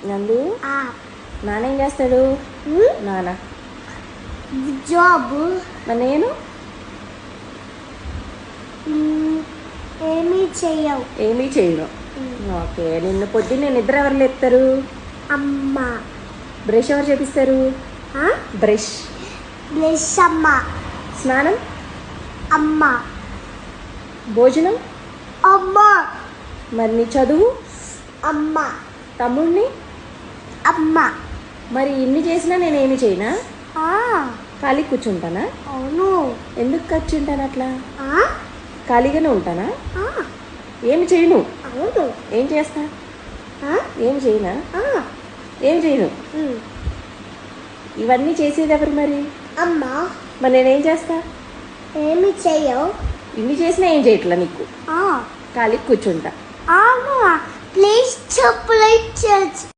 నందు నాన్న ఏం చేస్తాడు? నాన్న జాబ్. మరి నేను ఏమీ చెయ్యవు. ఏమీ చేయను. ఓకే. నిన్ను పొద్దున్నే నిద్ర ఎవరు లేపుతారు? అమ్మ. బ్రష్ ఎవరు చేపిస్తారు? బ్రష్. బ్రష్ అమ్మ. స్నానం అమ్మ. భోజనం అమ్మ. మరి నీ చదువు? అమ్మ. తమ్ముడిని? అమ్మ. మరి ఇన్ని చేసినా నేనేమి చేయనా? ఖాళీ కూర్చుంటానా? అవును. ఎందుకు కూర్చుంటాను అట్లా? ఖాళీగానే ఉంటానా? ఏమి చేయను. అవును. ఏం చేస్తా? ఏం చేయనా? ఏం చేయను. ఇవన్నీ చేసేది ఎవరు మరి? అమ్మ. మరి నేనేం చేస్తా? ఏమి చెయ్యవు. ఇన్ని చేసినా ఏం చేయట్లా నీకు? ఖాళీ కూర్చుంటా. ప్లీజ్ చెప్పలేదు.